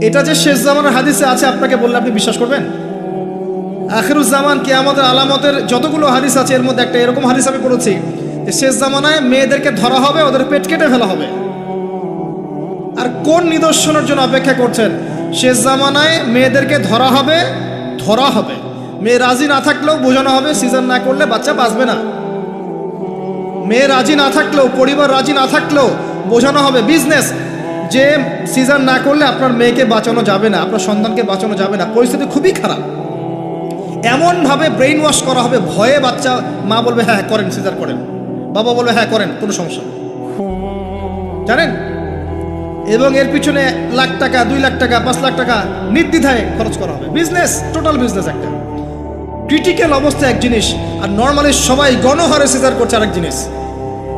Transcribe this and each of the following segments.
এটা যে শেষ জামানের হাদিসে আছে আপনাকে বললে আপনি বিশ্বাস করবেন? আখিরুজ জামান কিয়ামতের আলামতের যতগুলো হাদিস আছে এর মধ্যে একটা এরকম হাদিস আমি পড়েছি যে শেষ জামানায় মেয়েদেরকে ধরা হবে, ওদের পেট কেটে ফেলা হবে। আর কোন নিদর্শনের জন্য অপেক্ষা করছেন? শেষ জামানায় মেয়েদেরকে ধরা হবে, মেয়ে রাজি না থাকলেও বোঝানো হবে সিজার না করলে বাচ্চা বাঁচবে না। মেয়ে রাজি না থাকলেও, পরিবার রাজি না থাকলেও বোঝানো হবে বিজনেস যে সিজার না করলে আপনার মেয়েকে বাঁচানো যাবে না, আপনার সন্তানকে বাঁচানো যাবে না, পরিস্থিতি খুবই খারাপ। এমনভাবে ব্রেইন ওয়াশ করা হবে, ভয়ে বাচ্চা, মা বলবে হ্যাঁ করেন, সিজার করেন, বাবা বলবে হ্যাঁ করেন, কোনো সমস্যা নেই, জানেন। এবং এর পিছনে লাখ টাকা, 2 লাখ টাকা, 5 লাখ টাকা নির্দ্বিধায় খরচ করা হবে। বিজনেস, টোটাল বিজনেস একটা। ক্রিটিক্যাল অবস্থা এক জিনিস, আর নর্মালি সবাই গণহারে সিজার করছে আরেক জিনিস।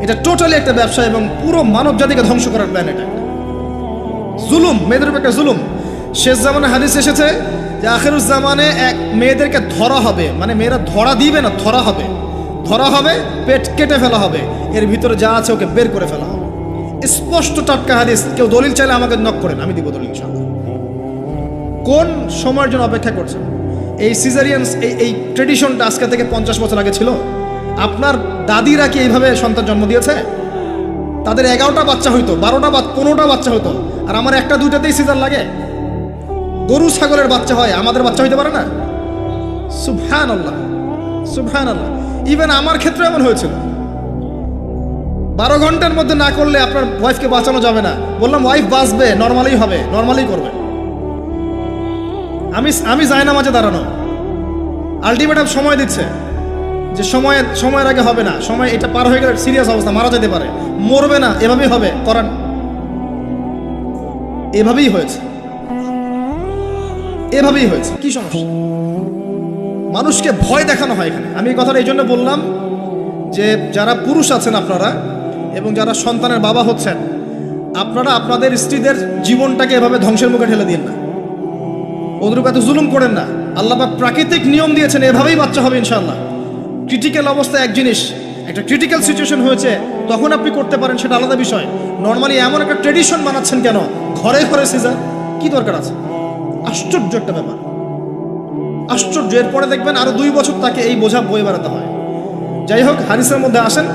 এটা টোটালি একটা ব্যবসা এবং পুরো মানব জাতিকে ধ্বংস করার প্ল্যান এটা। জুলুম, মেয়েদের উপর একটা জুলুম। শেষ জামানে হাদিস এসেছে যে আখিরুজ জামানে মেয়েদেরকে ধরা হবে, মানে মেয়েরা ধরা দিবে না, ধরা হবে, পেট কেটে ফেলা হবে, এর ভিতরে যা আছে ওকে বের করে ফেলা হবে। স্পষ্ট টাটকা হাদিস। কেউ দলিল চাইলে আমাকে নক করেন, আমি দিব দলিল ইনশাআল্লাহ। কোন সময়ের জন্য অপেক্ষা করছেন? এই সিজারিয়ানস, এই ট্রেডিশনটা আজকে থেকে 50 বছর আগে ছিল। আপনার দাদিরা কি এইভাবে সন্তান জন্ম দিয়েছে? তাদের 11টা বাচ্চা হইতো, 12টা 15টা বাচ্চা হতো, আর আমার 1টা 2টাতেই সিজার লাগে। গরু ছাগলের বাচ্চা হয়, আমাদের বাচ্চা হইতে পারে না? সুবহানাল্লাহ, সুবহানাল্লাহ। ইভেন আমার ক্ষেত্রে এমন হয়েছিল। 12 ঘন্টার মধ্যে না করলে আপনার ওয়াইফকে বাঁচানো যাবে না। বললাম ওয়াইফ বাঁচবে, নর্মালি হবে, নর্মালি করবে। আমি যাই না মাঝে দাঁড়ানো, আলটিমেটাম সময় দিচ্ছে যে সময়ের আগে হবে না, সময় এটা পার হয়ে গেলে সিরিয়াস অবস্থা, মারা যেতে পারে, মরবে না, এভাবেই হবে, করান। এভাবেই হয়েছে, এভাবেই হয়েছে। কি সমস্যা? মানুষকে ভয় দেখানো হয় এখানে। আমি এই কথাটা এই জন্য বললাম যে যারা পুরুষ আছেন আপনারা এবং যারা সন্তানের বাবা হচ্ছেন, আপনারা আপনাদের স্ত্রীদের জীবনটাকে এভাবে ধ্বংসের মুখে ঠেলে দিন না, ওদের উপর এত জুলুম করেন না। আল্লাহ পাক প্রাকৃতিক নিয়ম দিয়েছেন, এভাবেই বাচ্চা হবে ইনশাআল্লাহ। ক্রিটিক্যাল অবস্থা এক জিনিস, একটা ক্রিটিক্যাল সিচুয়েশন হয়েছে তখন আপনি করতে পারেন, সেটা আলাদা বিষয়। নর্মালি এমন একটা ট্রেডিশন বানাচ্ছেন কেন? ঘরে ঘরে সিজার, কি দরকার আছে? আশ্চর্য একটা ব্যাপার, আশ্চর্য। এরপরে দেখবেন আরো 2 বছর তাকে এই বোঝা বয়ে বেড়াতে হয়। যাই হোক, হাদিসের মধ্যে আসেন,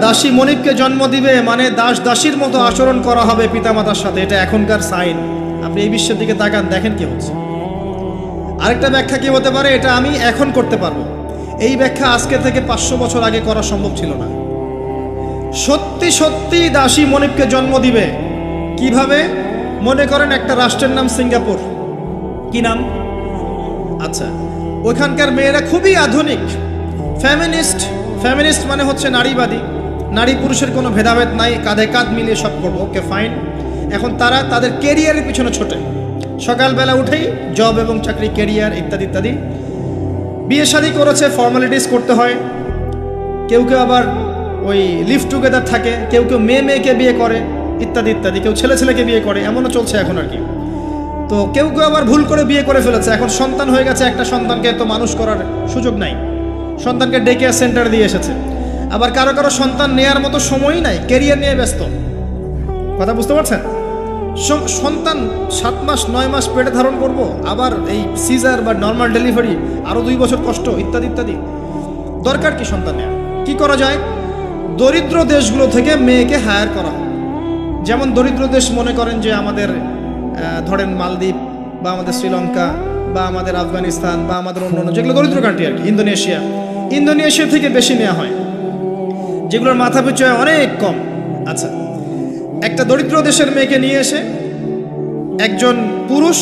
দাসী মনিবকে জন্ম দিবে, মানে দাসীর মতো আচরণ করা হবে পিতামাতার সাথে। এটা এখনকার সাইন। আপনি এই বিশ্বের দিকে তাকান, দেখেন কি হচ্ছে। আরেকটা ব্যাখ্যা কি হতে পারে? এটা আমি এখন করতে পারবো। এই ব্যাখ্যা আজকে থেকে 500 বছর আগে করা সম্ভব ছিল না। সত্যি সত্যি দাসী মনিবকে জন্ম দিবে। কিভাবে? মনে করেন একটা রাষ্ট্রের নাম সিঙ্গাপুর। কি নাম? আচ্ছা, ওইখানকার মেয়েরা খুবই আধুনিক, ফেমিনিস্ট মানে হচ্ছে নারীবাদী, নারী পুরুষের কোনো ভেদাভেদ নাই, কাঁধে কাঁধ মিলিয়ে সব করবো, ওকে ফাইন। এখন তারা তাদের কেরিয়ারের পিছনে ছোটে, সকালবেলা উঠেই জব এবং চাকরি, কেরিয়ার ইত্যাদি ইত্যাদি। বিয়ে শাদী করেছে, ফর্মালিটিস করতে হয়। কেউ কেউ আবার ওই লিভ টুগেদার থাকে, কেউ কেউ মেয়েকে বিয়ে করে ইত্যাদি ইত্যাদি, কেউ ছেলেকে বিয়ে করে, এমনও চলছে এখন আর কি। তো কেউ কেউ আবার ভুল করে বিয়ে করে ফেলেছে, এখন সন্তান হয়ে গেছে, একটা সন্তানকে তো মানুষ করার সুযোগ নাই, সন্তানকে ডে কেয়ার সেন্টারে দিয়ে এসেছে। আবার কারো কারো সন্তান নেয়ার মতো সময়ই নাই, কেরিয়ার নিয়ে ব্যস্ত। কথা বুঝতে পারছেন? সন্তান 7 মাস 9 মাস পেটে ধারণ করব, আবার এই সিজার বা নর্মাল ডেলিভারি, আরো 2 বছর কষ্ট ইত্যাদি ইত্যাদি। দরকার কি সন্তান নেওয়া? কি করা যায়? দরিদ্র দেশগুলো থেকে মেয়েকে হায়ার করা। যেমন দরিদ্র দেশ মনে করেন যে আমাদের ধরেন মালদ্বীপ বা আমাদের শ্রীলঙ্কা বা আমাদের আফগানিস্তান বা আমাদের অন্য যেগুলো দরিদ্র কান্ট্রি আর কি, ইন্দোনেশিয়া থেকে বেশি নেওয়া হয়, যেগুলোর মাথা পিছু অনেক কম। আচ্ছা, একটা দরিদ্র দেশের মেয়েকে নিয়ে এসে একজন পুরুষ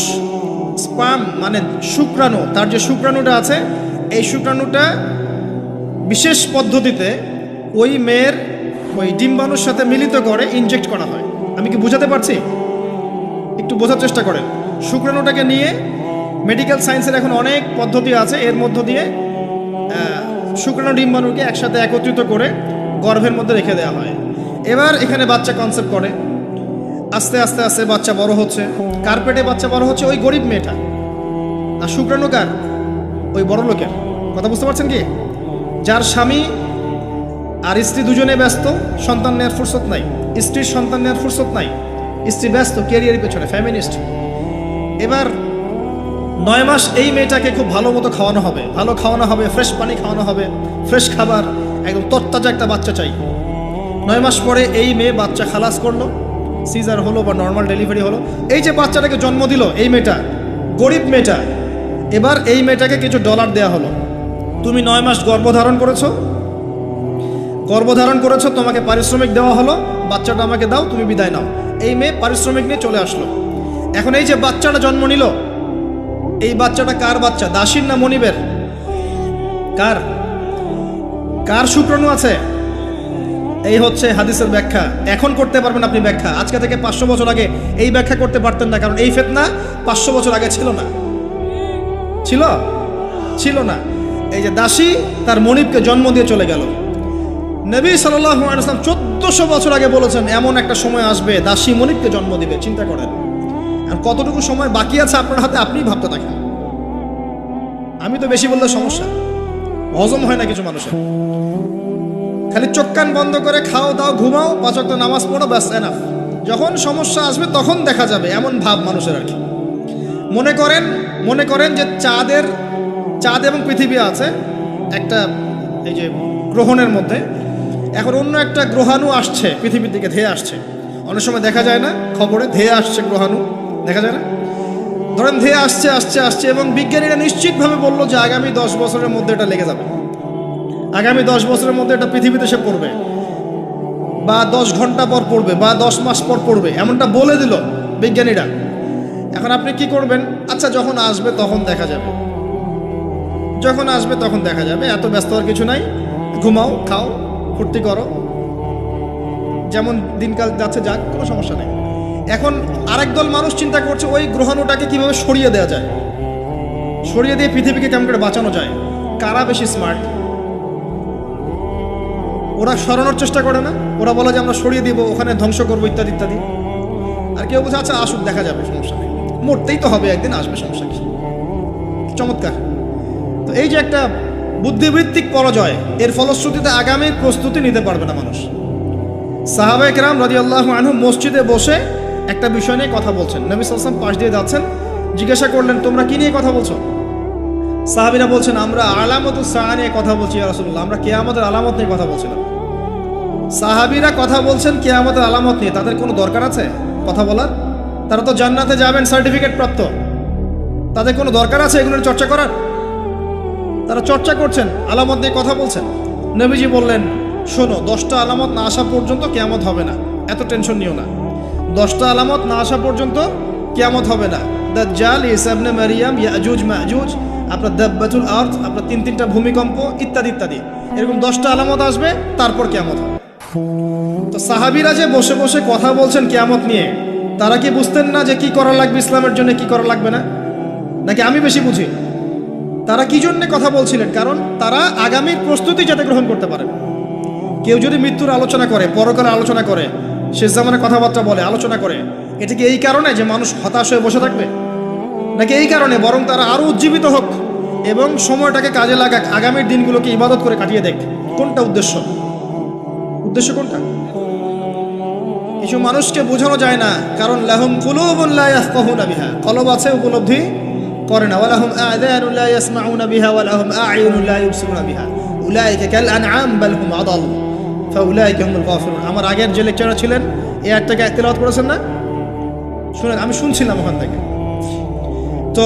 স্পার্ম মানে শুক্রাণু, তার যে শুক্রাণুটা আছে, এই শুক্রাণুটা বিশেষ পদ্ধতিতে ওই মেয়ের ওই ডিম্বাণুর সাথে মিলিত করে ইনজেক্ট করা হয়। আমি কি বোঝাতে পারছি? একটু বোঝার চেষ্টা করেন। শুক্রাণুটাকে নিয়ে মেডিকেল সায়েন্সের এখন অনেক পদ্ধতি আছে, এর মধ্য দিয়ে শুক্রাণু ডিম্বাণুকে একসাথে একত্রিত করে গর্ভের মধ্যে রেখে দেওয়া হয়। এবার এখানে বাচ্চা কনসেপ্ট করে, আস্তে আস্তে আস্তে বাচ্চা বড় হচ্ছে। কার পেটে বাচ্চা বড় হচ্ছে? ওই গরিব মেয়েটা। আর শুক্রাণু কার? ওই বড় লোকের। কথা বুঝতে পারছেন কি? যার স্বামী আর স্ত্রী দুজনে ব্যস্ত, সন্তান নেওয়ার ফুরসত নাই, স্ত্রীর সন্তান নেওয়ার ফুরসত নাই, স্ত্রী ব্যস্ত ক্যারিয়ারের পেছনে, ফ্যামিনিস্ট। এবার 9 মাস এই মেয়েটাকে খুব ভালো মতো খাওয়ানো হবে, ভালো খাওয়ানো হবে, ফ্রেশ পানি খাওয়ানো হবে, ফ্রেশ খাবার, একদম তরতাজা একটা বাচ্চা চাই। 9 মাস পরে এই মেয়ে বাচ্চা খালাস করলো, সিজার হলো বা নর্মাল ডেলিভারি হলো। এই যে বাচ্চাটাকে জন্ম দিল এই মেয়েটা, গরিব মেয়েটা, এবার এই মেয়েটাকে কিছু ডলার দেয়া হলো। তুমি 9 মাস গর্ভধারণ করেছো, তোমাকে পারিশ্রমিক দেওয়া হলো, বাচ্চাটা আমাকে দাও, তুমি বিদায় নাও। এই মেয়ে পারিশ্রমিক নিয়ে চলে আসলো। এখন এই যে বাচ্চাটা জন্ম নিল, এই বাচ্চাটা কার বাচ্চা? দাসীর না মনিবের? কার শুক্রাণু আছে? এই হচ্ছে হাদিসের ব্যাখ্যা। এখন করতে পারবেন আপনি ব্যাখ্যা, আজকে থেকে 500 বছর আগে এই ব্যাখ্যা করতে পারতেন না, কারণ এই ফিতনা 500 বছর আগে ছিল না। এই যে দাসী তার মনিবকে জন্ম দিয়ে চলে গেল। নবী সাল্লাল্লাহু আলাইহি ওয়াসাল্লাম 1400 বছর আগে বলেছেন এমন একটা সময় আসবে দাসী মনিবকে জন্ম দিবে। চিন্তা করেন আর কতটুকু সময় বাকি আছে আপনার হাতে, আপনি ভাবতে থাকেন। আমি তো বেশি বললে সমস্যা, হজম হয় না কিছু মানুষের। খালি চোখ কান বন্ধ করে খাও দাও ঘুমাও, 5 ওয়াক্ত নামাজ পড়ো, ব্যাস এনাফ। যখন সমস্যা আসবে তখন দেখা যাবে, এমন ভাব মানুষের আর কি। মনে করেন যে চাঁদ এবং পৃথিবী আছে একটা এই যে গ্রহণের মধ্যে। এখন অন্য একটা গ্রহাণু আসছে পৃথিবীর দিকে, ধেয়ে আসছে। অনেক সময় দেখা যায় না খবরে, ধেয়ে আসছে গ্রহাণু, দেখা যায় না? ধরেন ধেয়ে আসছে এবং বিজ্ঞানীরা নিশ্চিতভাবে বললো যে আগামী 10 বছরের মধ্যে এটা লেগে যাবে, আগামী 10 বছরের মধ্যে এটা পৃথিবীতে এসে পড়বে, বা 10 ঘন্টা পর পড়বে, বা 10 মাস পর পড়বে, এমনটা বলে দিল বিজ্ঞানীরা। এখন আপনি কি করবেন? আচ্ছা যখন আসবে তখন দেখা যাবে, এত ব্যস্ত হওয়ার কিছু নাই, ঘুমাও খাও ফুর্তি করো, যেমন দিনকাল যাচ্ছে যাক, কোনো সমস্যা নেই। এখন আরেক দল মানুষ চিন্তা করছে ওই গ্রহাণুটাকে কিভাবে সরিয়ে দেওয়া যায়, সরিয়ে দিয়ে পৃথিবীকে কেমন করে বাঁচানো যায়। কারা বেশি স্মার্ট? ওরা সরানোর চেষ্টা করে না, ওরা বলে যে আমরা সরিয়ে দিব, ওখানে ধ্বংস করবো ইত্যাদি ইত্যাদি। আর কেউ বলছে আচ্ছা আসুক দেখা যাবে, সমস্যা নেই, মরতেই তো হবে একদিন, আসবে, সমস্যা কি। চমৎকার। তো এই যে একটা বুদ্ধিবৃত্তিক পরাজয়, এর ফলশ্রুতিতে আগামীর প্রস্তুতি নিতে পারবে না মানুষ। সাহাবায়ে কেরাম রাদিয়াল্লাহু আনহুম মসজিদে বসে একটা বিষয় নিয়ে কথা বলছেন, নবী সাল্লাল্লাহু আলাইহি ওয়াসাল্লাম পাশ দিয়ে যাচ্ছেন, জিজ্ঞাসা করলেন তোমরা কি নিয়ে কথা বলছো? সাহাবীরা বলছেন আমরা আলামতুস সাআ নিয়ে কথা বলছি ইয়া রাসূলুল্লাহ, আমরা কিয়ামতের আলামত নিয়ে কথা বলছিলাম। সাহাবীরা কথা বলছেন কিয়ামতের আলামত নিয়ে, তাদের কোনো দরকার আছে কথা বলার? তারা তো জান্নাতে যাবেন সার্টিফিকেট প্রাপ্ত, তাদের কোনো দরকার আছে এগুলোর চর্চা করার? তারা চর্চা করছেন, আলামত নিয়ে কথা বলছেন। নবীজি বললেন শোনো, 10টা আলামত না আসা পর্যন্ত কিয়ামত হবে না, এত টেনশন নিও না। 10টা আলামত না আসা পর্যন্ত কিয়ামত হবে না। দাজ্জাল, ঈসা ইবনে মারিয়াম, ইয়াজুজ মাজুজ, আপনার দাব্বাতুল আরদ, আপনার 3টা ভূমিকম্প ইত্যাদি ইত্যাদি, এরকম 10টা আলামত আসবে, তারপর কিয়ামত হবে। তো সাহাবীরা যে বসে বসে কথা বলছেন কিয়ামত নিয়ে, তারা কি বুঝতেন না যে কি করা লাগবে ইসলামের জন্য, কি করা লাগবে না? নাকি আমি বেশি বুঝি? তারা কি জন্য কথা বলছিলেন? কারণ তারা আগামীর প্রস্তুতি যাতে গ্রহণ করতে পারে। কেউ যদি মৃত্যুর আলোচনা করে, পরকালের আলোচনা করে, শেষ জামানের কথাবার্তা বলে, আলোচনা করে, এটা কি এই কারণে যে মানুষ হতাশ হয়ে বসে থাকবে, নাকি এই কারণে বরং তারা আরো উজ্জীবিত হোক এবং সময়টাকে কাজে লাগাক, আগামীর দিনগুলোকে ইবাদত করে কাটিয়ে দেখ? কোনটা উদ্দেশ্য কোনটা? কিছু মানুষকে বোঝানো যায় না, কারণ লাহুম কুলুবুন লা ইয়াফকাহুনা বিহা, কলব আছে উপলব্ধি করে না। ওয়ালাহুম আযানুন লা ইয়াসমাউনা বিহা ওয়ালাহুম আ'য়ুনুন লা ইউবসিরুনা বিহা উলাইকা কাল আনআম বাল হুম আদাল ফাউলাইকা হুমুল গাফিরুন। আমার আগের যে লেকচারার ছিলেন এই আয়াতটাকে তেলাওয়াত করেছেন না? শুনেন, আমি শুনছিলাম ওখান থেকে। তো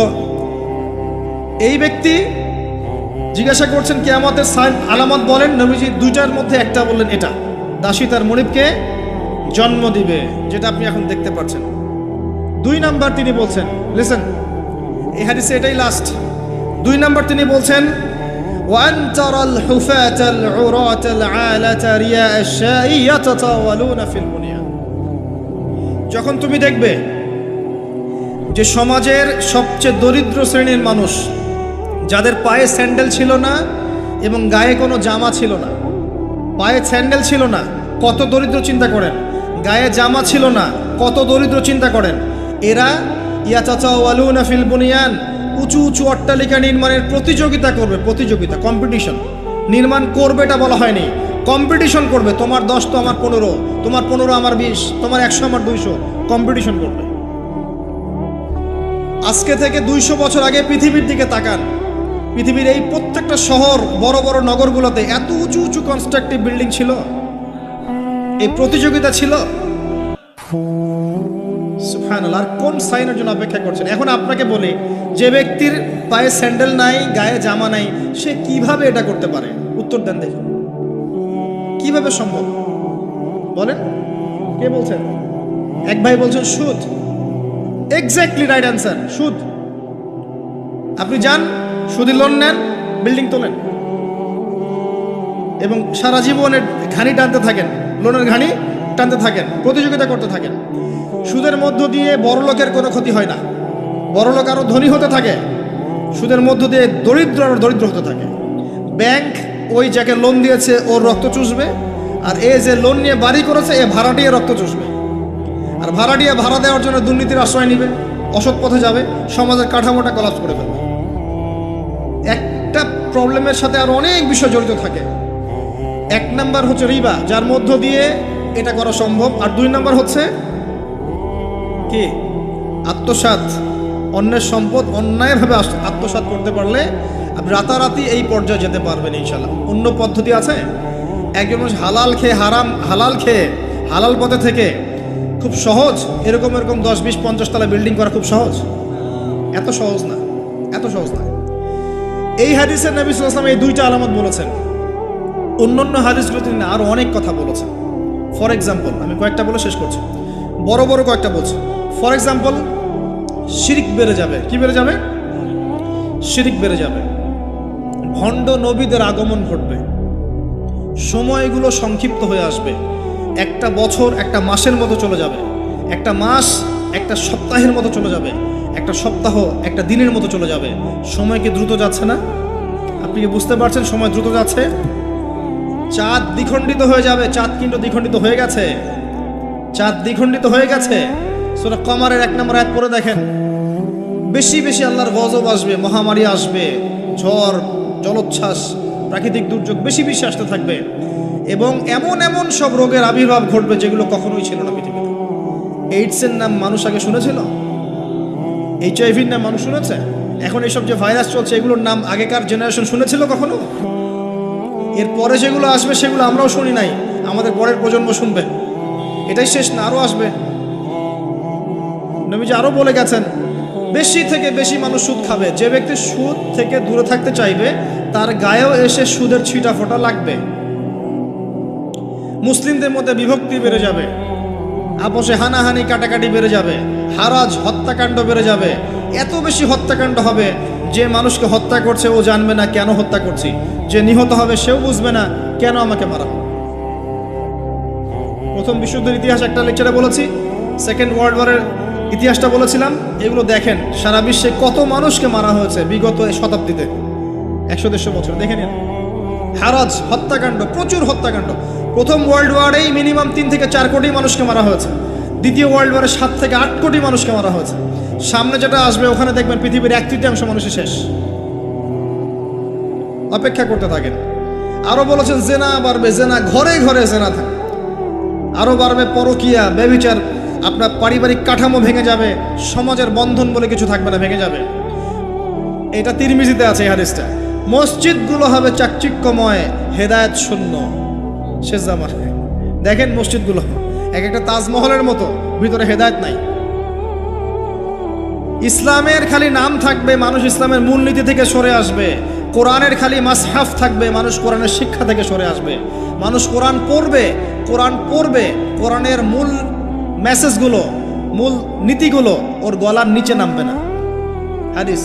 এই ব্যক্তি জিজ্ঞাসা করছেন কিয়ামতের সাইন আলামত বলেন, নবীজি 2টার মধ্যে একটা বললেন, এটা দাসী তার মনিবকে জন্ম দিবে, যেটা আপনি এখন দেখতে পাচ্ছেন। 2 নাম্বার তিনি বলছেন, লিসেন, এই হাদিসে এটাই লাস্ট। 2 নাম্বার তিনি বলছেন ওয়ান তারাল হুফাতাল উরাতাল আলাতা রিয়া আশ-শাই ইয়াতাতাওয়ালুনা ফিল বুনিয়ান। যখন তুমি দেখবে যে সমাজের সবচেয়ে দরিদ্র শ্রেণীর মানুষ, যাদের পায়ে স্যান্ডেল ছিল না এবং গায়ে কোনো জামা ছিল না, পায়ে স্যান্ডেল ছিল না, কত দরিদ্র চিন্তা করেন, গায়ে জামা ছিল না, কত দরিদ্র চিন্তা করেন, এরা ইয়াতাতাওয়ালুনা ফিল বুনিয়ান, উঁচু উঁচু অট্টালিকা নির্মাণের প্রতিযোগিতা করবে, কম্পিটিশন। নির্মাণ করবে এটা বলা হয়নি, কম্পিটিশন করবে, তোমার 10 তো আমার 15, তোমার 15 আমার 20, তোমার 100 আমার 200, কম্পিটিশন করবে। আজকে থেকে 200 বছর আগে পৃথিবীর দিকে তাকান, পৃথিবীর এই প্রত্যেকটা শহর, বড় বড় নগরগুলোতে এত উঁচু উঁচু কনস্ট্রাকটিভ বিল্ডিং ছিল, এই প্রতিযোগিতা ছিল। সুবহানাল্লাহ। আর কোন সাইনের জন্য অপেক্ষা করছেন? এখন আপনাকে বলি, যে ব্যক্তির পায়ে স্যান্ডেল নাই, গায়ে জামা নাই, সে কিভাবে এটা করতে পারে? উত্তর দেন দেখুন, কিভাবে সম্ভব বলেন? কে বলছেন? এক ভাই বলছেন সুদ। এক্স্যাক্টলি রাইট অ্যান্সার, সুদ। আপনি যান, সুদি লোন নেন, বিল্ডিং তোলেন এবং সারা জীবনের ঘানি টানতে থাকেন, লোনের ঘানি টানতে থাকেন, প্রতিযোগিতা করতে থাকেন। সুদের মধ্য দিয়ে বড় লোকের কোনো ক্ষতি হয় না, বড় লোক আরো ধনী হতে থাকে, সুদের মধ্য দিয়ে দরিদ্র আরো দরিদ্র হতে থাকে। ব্যাংক ওই যাকে লোন দিয়েছে ওর রক্ত চুষবে, আর এ যে লোন নিয়ে বাড়ি করেছে এ ভাড়াটিয়ে রক্ত চুষবে, আর ভাড়াটিয়ে ভাড়া দেওয়ার জন্য দুর্নীতির আশ্রয় নিবে, অসৎ পথে যাবে, সমাজের কাঠামোটা কলাপস করে ফেলবে। একটা প্রবলেমের সাথে আরো অনেক বিষয় জড়িত থাকে। 1 নাম্বার হচ্ছে রিবা, যার মধ্য দিয়ে এটা করা সম্ভব। আর 2 নাম্বার হচ্ছে কি? আত্মসাৎ। অন্যের সম্পদ অন্যায়ভাবে আত্মসাৎ করতে পারলে আপনি রাতারাতি এই পর্যায়ে যেতে পারবেন ইনশাল্লাহ। অন্য পদ্ধতি আছে? একজন মানুষ হালাল খেয়ে হালাল পথে থেকে খুব সহজ এরকম 10, 20, 50 তলা বিল্ডিং করা খুব সহজ? এত সহজ না, এত সহজ না। এই হাদিসে নবী সাল্লাল্লাহু আলাইহি ওয়াসাল্লাম এই 2টা আলামত বলেছেন। অন্যান্য হাদিসগুলো তিনি আরো অনেক কথা বলেছেন। ফর এক্সাম্পল, আমি কয়েকটা বলে শেষ করছি, বড় বড় কয়েকটা বলছি। ফর এক্সাম্পল, শিরিক বেড়ে যাবে। কি বেড়ে যাবে? শিরিক বেড়ে যাবে। ভণ্ড নবীদের আগমন ঘটবে, সময়গুলো সংক্ষিপ্ত হয়ে আসবে। একটা বছর একটা মাসের মতো চলে যাবে, একটা মাস একটা সপ্তাহের মতো চলে যাবে, একটা সপ্তাহ একটা দিনের মতো চলে যাবে। সময় কি দ্রুত যাচ্ছে না? আপনি কি বুঝতে পারছেন সময় দ্রুত যাচ্ছে? চাঁদ দ্বিখণ্ডিত হয়ে যাবে। চাঁদ কিন্তু দ্বিখণ্ডিত হয়ে গেছে, চাঁদ দ্বিখণ্ডিত হয়ে গেছে। সূরা কমারের 1 নম্বর আয়াত পড়ে দেখেন। বেশি বেশি আল্লাহর গজব আসবে, মহামারী আসবে, ঝড়, জলোচ্ছ্বাস, প্রাকৃতিক দুর্যোগ বেশি বেশি আসতে থাকবে এবং এমন এমন সব রোগের আবির্ভাব ঘটবে যেগুলো কখনোই ছিল না পৃথিবীতে। এইডসের নাম মানুষ আগে শুনেছিল? HIV-র নাম মানুষ শুনেছে? এখন এইসব যে ভাইরাস চলছে এগুলোর নাম আগেকার জেনারেশন শুনেছিল কখনো? এরপরে যেগুলো আসবে সেগুলো আমরাও শুনি নাই, আমাদের পরের প্রজন্ম শুনবে। এটাই শেষ না, আরও আসবে। নবীজি আরও বলে গেছেন, বেশি থেকে বেশি মানুষ সুদ খাবে। যে ব্যক্তি সুদ থেকে দূরে থাকতে চাইবে তার গায়েও এসে সুদের ছিটা ফোঁটা লাগবে। মুসলিমদের মধ্যে বিভক্তি বেড়ে যাবে, আপোষে হানাহানি কাটাকাটি বেড়ে যাবে, হারাজ হত্যাকাণ্ড বেড়ে যাবে। এত বেশি হত্যাকাণ্ড হবে যে মানুষকে হত্যা করছে ও জানবে না কেন হত্যা করছি, যে নিহত হবে সেও বুঝবে না কেন আমাকে মারা। প্রথম বিশ্বযুদ্ধের ইতিহাস একটা লেকচারে বলেছি, সেকেন্ড ওয়ার্ল্ড ওয়ারের ইতিহাসটা বলেছিলাম। এগুলো দেখেন সারা বিশ্বে কত মানুষকে মারা হয়েছে বিগত শতাব্দীতে, 100-150 বছর দেখে নিন। হারাজ হত্যাকাণ্ড, প্রচুর হত্যাকাণ্ড। প্রথম ওয়ার্ল্ড ওয়ারেই মিনিমাম 3 থেকে 4 কোটি মানুষকে মারা হয়েছে। দ্বিতীয় ওয়ার্ল্ড ওয়ারে 7 থেকে 8 কোটি মানুষকে মারা হয়েছে। সামনে যেটা আসবে ওখানে দেখবেন পৃথিবীর 1/3 মানুষই শেষ। অপেক্ষা করতে থাকেন। আরো বলেছেন জেনা বাড়বে, জেনা ঘরে ঘরে জেনা থাকে। আরো বাড়বে পরকীয়া, ব্যভিচার, আপনার পারিবারিক কাঠামো ভেঙে যাবে, সমাজের বন্ধন বলে কিছু থাকবে না, ভেঙে যাবে। এটা তিরমিজিতে আছে এই হাদিসটা। মসজিদগুলো হবে চাকচিক্যময়, হেদায়েত শূন্য। শেষ জামার দেখেন মসজিদগুলো এক একটা তাজমহলের মতো, ভিতরে হেদায়েত নাই। ইসলামের খালি নাম থাকবে, মানুষ ইসলামের মূলনীতি থেকে সরে আসবে। কোরআনের খালি মাসহাফ থাকবে, মানুষ কোরআনের শিক্ষা থেকে সরে আসবে। মানুষ কোরআন পড়বে, কোরআনের মূল মেসেজগুলো, মূল নীতিগুলো ওর গলার নিচে নামবে না। হাদিস,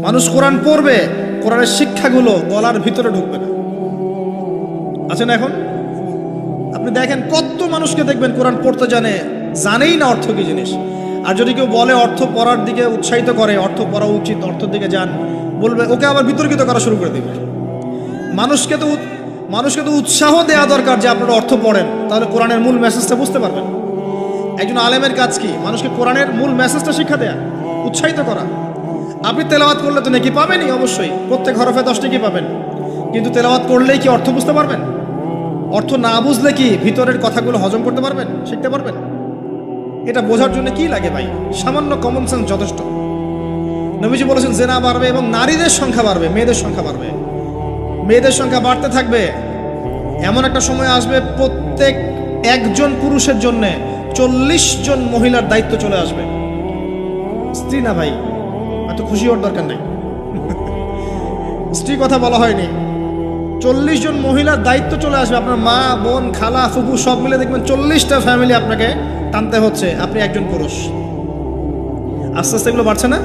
মানুষ কোরআন পড়বে, কোরআনের শিক্ষাগুলো গলার ভিতরে ঢুকবে না। আছেন এখন আপনি দেখেন কত মানুষকে দেখবেন কোরআন পড়তে জানেই না অর্থ কি জিনিস। আর যদি কেউ বলে অর্থ পড়ার দিকে উৎসাহিত করে, অর্থ পড়া উচিত, অর্থের দিকে যান বলবে, ওকে আবার বিতর্কিত করা শুরু করে দিবে। মানুষকে তো উৎসাহ দেওয়া দরকার যে আপনারা অর্থ পড়েন, তাহলে কোরআনের মূল মেসেজটা বুঝতে পারবেন। একজন আলেমের কাজ কি? মানুষকে কোরআনের মূল মেসেজটা শিক্ষা দেয়া, উৎসাহিত করা। আপনি তেলাওয়াত করলে তো নেকি পাবেনই, অবশ্যই প্রত্যেক হরফে 10 নেকি পাবেন, কিন্তু তেলাওয়াত করলেই কি অর্থ বুঝতে পারবেন? অর্থ না বুঝলে কি ভিতরের কথাগুলো হজম করতে পারবেন, শিখতে পারবেন? এটা বোঝার জন্য কি লাগে ভাই? সামান্য কমন সেন্স যথেষ্ট। নবীজি বলেছেন জেনা বাড়বে এবং নারীদের সংখ্যা বাড়বে, মেয়েদের সংখ্যা বাড়বে, মেয়েদের সংখ্যা বাড়তে থাকবে। এমন একটা সময় আসবে প্রত্যেক একজন পুরুষের জন্য 40 জন মহিলার দায়িত্ব চলে আসবে। স্ত্রী না ভাই, এত খুশি হওয়ার দরকার নেই, স্ত্রী কথা বলা হয়নি। 40 জন মহিলার দায়িত্ব চলে আসবে। আপনার মা, বোন, খালা, ফুফু সব মিলে দেখবেন 40টা ফ্যামিলি আপনাকে টানতে হচ্ছে, আপনি একজন পুরুষ। আস্তে আস্তে এগুলো বাড়ছে না?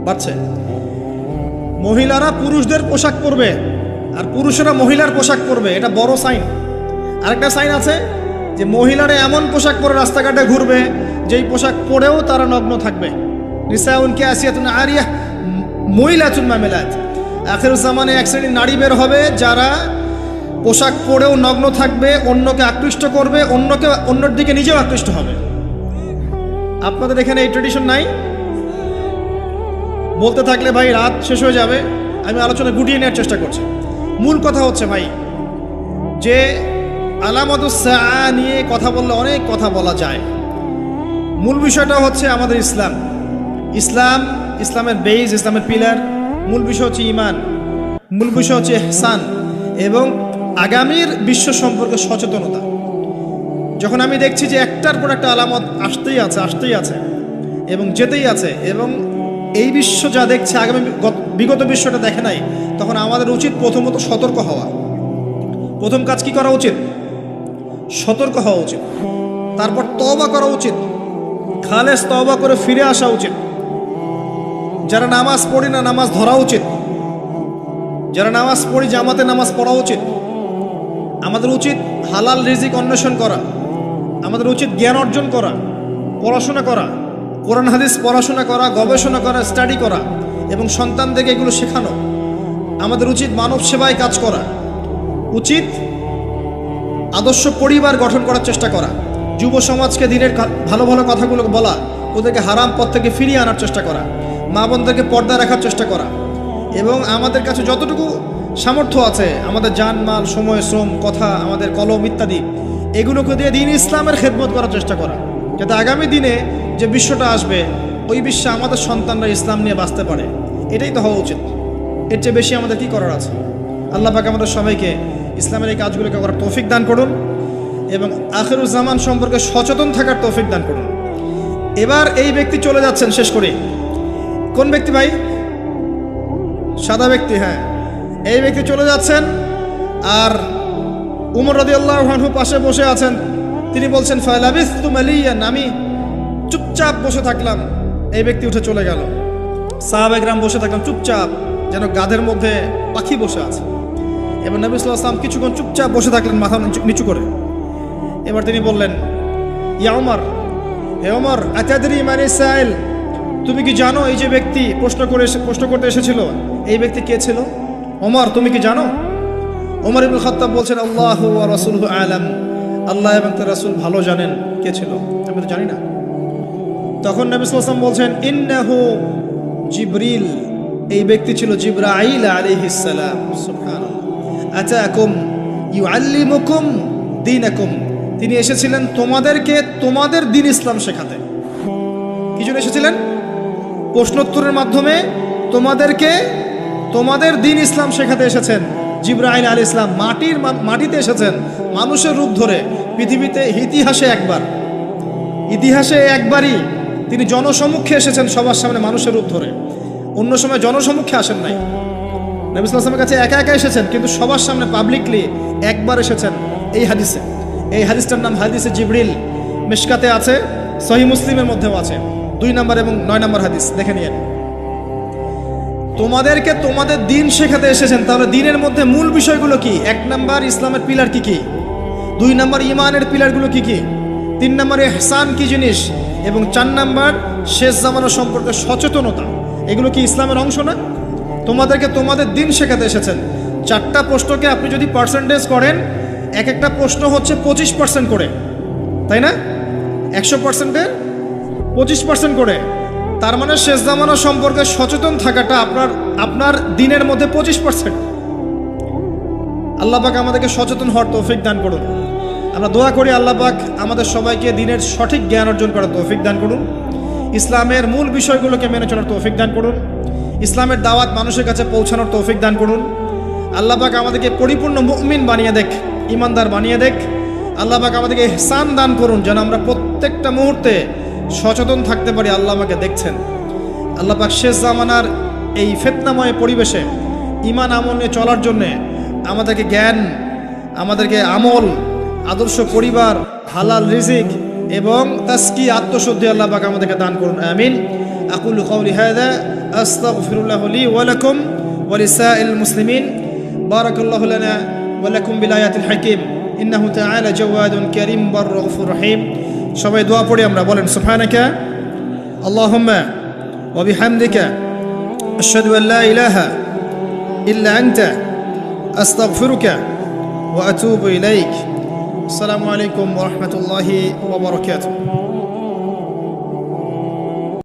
বাড়ছে। মহিলারা পুরুষদের পোশাক পরবে আর পুরুষেরা মহিলার পোশাক পরবে, এটা বড় সাইন। আরেকটা সাইন আছে যে মহিলারা এমন পোশাক পরে রাস্তাঘাটে ঘুরবে যেই পোশাক পরেও তারা নগ্ন থাকবে। নিসাউন কাসিয়াতুন আরিয়াহ মুইলাতুন মামিলাত। আখির জামানে এক শ্রেণীর নারী বের হবে যারা পোশাক পরেও নগ্ন থাকবে, অন্যকে আকৃষ্ট করবে, অন্যর দিকে নিজেও আকৃষ্ট হবে। আপনাদের এখানে এই ট্রেডিশন নাই? বলতে থাকলে ভাই রাত শেষ হয়ে যাবে, আমি আলোচনা গুটিয়ে নেওয়ার চেষ্টা করছি। মূল কথা হচ্ছে ভাই যে আলামাতুস সাআ নিয়ে কথা বললে অনেক কথা বলা যায়। মূল বিষয়টা হচ্ছে আমাদের ইসলামের বেজ, ইসলামের পিলার। মূল বিষয় হচ্ছে ঈমান, মূল বিষয় হচ্ছে ইহসান এবং আগামীর বিশ্ব সম্পর্কে সচেতনতা। যখন আমি দেখছি যে একটার পর একটা আলামত আসতেই আছে এবং যেতেই আছে, এবং এই বিশ্ব যা দেখছে আগামী বিগত বিশ্বটা দেখে নাই, তখন আমাদের উচিত প্রথমত সতর্ক হওয়া। প্রথম কাজ কি করা উচিত? সতর্ক হওয়া উচিত। তারপর তওবা করা উচিত, খালেস তওবা করে ফিরে আসা উচিত। যারা নামাজ পড়ি না নামাজ ধরা উচিত, যারা নামাজ পড়ি জামাতে নামাজ পড়া উচিত। আমাদের উচিত হালাল রিজিক অন্বেষণ করা, আমাদের উচিত জ্ঞান অর্জন করা, পড়াশোনা করা, কোরআন হাদিস পড়াশোনা করা, গবেষণা করা, স্টাডি করা এবং সন্তানদেরকে এগুলো শেখানো। আমাদের উচিত মানব সেবায় কাজ করা, উচিত আদর্শ পরিবার গঠন করার চেষ্টা করা, যুব সমাজকে দিনের ভালো ভালো কথাগুলো বলা, ওদেরকে হারাম পথ থেকে ফিরিয়ে আনার চেষ্টা করা, মা বোনদেরকে পর্দা রাখার চেষ্টা করা এবং আমাদের কাছে যতটুকু সামর্থ্য আছে আমাদের জানমাল, সময়, শ্রম, কথা, আমাদের কলম ইত্যাদি এগুলোকে দিয়ে দিন ইসলামের খেদমত করার চেষ্টা করা, যাতে আগামী দিনে যে বিশ্বটা আসবে ওই বিশ্বে আমাদের সন্তানরা ইসলাম নিয়ে বাঁচতে পারে। এটাই তো হওয়া উচিত। এর চেয়ে বেশি আমাদের কি করার আছে? আল্লাহ পাক আমাদের সবাইকে ইসলামের এই কাজগুলোকে করার তৌফিক দান করুন এবং আখিরুজ জামান সম্পর্কে সচেতন থাকার তৌফিক দান করুন। এবার এই ব্যক্তি চলে যাচ্ছেন, শেষ করে। কোন ব্যক্তি ভাই? সাদা ব্যক্তি, হ্যাঁ। এই ব্যক্তি চলে যাচ্ছেন আর উমর রাদিয়াল্লাহু আনহু পাশে বসে আছেন। তিনি বলছেন ফালাবিস্তু মালিয়ান, আমি চুপচাপ বসে থাকলাম। এই ব্যক্তি উঠে চলে গেল। সাহাবায়ে কেরাম বসে থাকলাম চুপচাপ, যেন গাধের মধ্যে পাখি বসে আছে। এবার নবী সাল্লাল্লাহু আলাইহি ওয়াসাল্লাম কিছুক্ষণ চুপচাপ বসে থাকলেন মাথা নিচু করে। এবার তিনি বললেন, ইয়া ওমর, হে ওমর, আতাদরি মানে সাইল, তুমি কি জানো এই যে ব্যক্তি প্রশ্ন করতে এসেছিল, এই ব্যক্তি কে ছিল? ওমর, তুমি কি জানো? ওমর ইবনে খাত্তাব বলছেন, আল্লাহু ওয়া রাসূলুহু আলাম, আল্লাহ এবং তার রাসূল ভালো জানেন কে ছিল, আমি তো জানি না। তখন নবী সাল্লাল্লাহু আলাইহি ওয়াসাল্লাম বলছেন, ইন্নাহু জিবরিল, এই ব্যক্তি ছিল জিবরাইল আলাইহিস সালাম। সুবহানাল্লাহ। আতাকুম ইউআল্লিমুকুম দীনাকুম, তিনি এসেছিলেন তোমাদেরকে তোমাদের দ্বীন ইসলাম শেখাতে। কি জন্য এসেছিলেন? প্রশ্নোত্তরের মাধ্যমে তোমাদেরকে তোমাদের দ্বীন ইসলাম শেখাতে এসেছেন। জিবরাইল আলাইহিস সালাম মাটিতে এসেছেন মানুষের রূপ ধরে। পৃথিবীতে ইতিহাসে একবারই তিনি জনসমক্ষে এসেছেন, সবার সামনে মানুষের রূপ ধরে। অন্য সময় জনসমক্ষে আসেন নাই। নবী সাল্লাল্লাহু আলাইহি ওয়াসাল্লামের কাছে একা একা এসেছেন, কিন্তু সবার সামনে পাবলিকলি একবার এসেছেন। এই হাদিসটার নাম হাদিসে জিবরিল। মিশকাতে আছে, সহিহ মুসলিমের মধ্যেও আছে, 2 নম্বর এবং 9 নম্বর হাদিস, দেখে নিয়েন। তোমাদেরকে তোমাদের দ্বীন শেখাতে এসেছেন। তাহলে দ্বীনের মধ্যে মূল বিষয়গুলো কি? 1 নম্বর ইসলামের পিলার কি কি, 2 নম্বর ঈমানের পিলারগুলো কি কি, 3 নম্বর ইহসান কি জিনিস, এবং 4 নম্বর শেষ জামানা সম্পর্কে সচেতনতা। এগুলো কি ইসলামের অংশ না? তোমাদেরকে তোমাদের দ্বীন শেখাতে এসেছেন। 4টা প্রশ্নকে আপনি যদি পার্সেন্টেজ করেন, এক একটা প্রশ্ন হচ্ছে 25% করে, তাই না? 100%-এর 25% করে। তার মানে শেষ জামানা সম্পর্কে সচেতন থাকাটা আপনার দ্বীনের মধ্যে 25%। আল্লাহ পাক আমাদেরকে সচেতন হওয়ার তৌফিক দান করুন। আমরা দোয়া করি আল্লাহ পাক আমাদের সবাইকে দিনের সঠিক জ্ঞান অর্জন করার তৌফিক দান করুন, ইসলামের মূল বিষয়গুলোকে মেনে চলার তৌফিক দান করুন, ইসলামের দাওয়াত মানুষের কাছে পৌঁছানোর তৌফিক দান করুন। আল্লাহ পাক আমাদেরকে পরিপূর্ণ মুমিন বানিয়ে দেখ, ইমানদার বানিয়ে দেখ। আল্লাহ পাক আমাদেরকে ইহসান দান করুন, যেন আমরা প্রত্যেকটা মুহূর্তে সচেতন থাকতে পারি আল্লাহ আমাকে দেখছেন। আল্লাহ পাক শেষ জামানার এই ফিতনাময় পরিবেশে ঈমান আমল নিয়ে চলার জন্যে আমাদেরকে জ্ঞান, আমাদেরকে আমল, আদর্শ পরিবার, হালাল রিজিক এবং তাসকি আত্মশুদ্ধি আল্লাহ পাক আমাদেরকে দান করুন। আমিন। আকুলু কাওলি হাযা আস্তাগফিরুল্লাহ লি ওয়া লাকুম ওয়া লিসাইল মুসলিমিন। বারাকাল্লাহু লানা ওয়া লাকুম বিল আয়াতিল হাকীম ইন্নাহু তাআলা জাওয়াদুন কারীম বাররুর গফুর রহিম। সবাই দোয়া পড়ি আমরা, বলেন সুবহানাকা আল্লাহুম্মা ওয়া বিহামদিকা আশহাদু আল লা ইলাহা ইল্লা আনতা আস্তাগফিরুকা ওয়া আতুবু ইলাইক। আসসালামু আলাইকুম ওয়া রাহমাতুল্লাহি ওয়া বারাকাতুহু।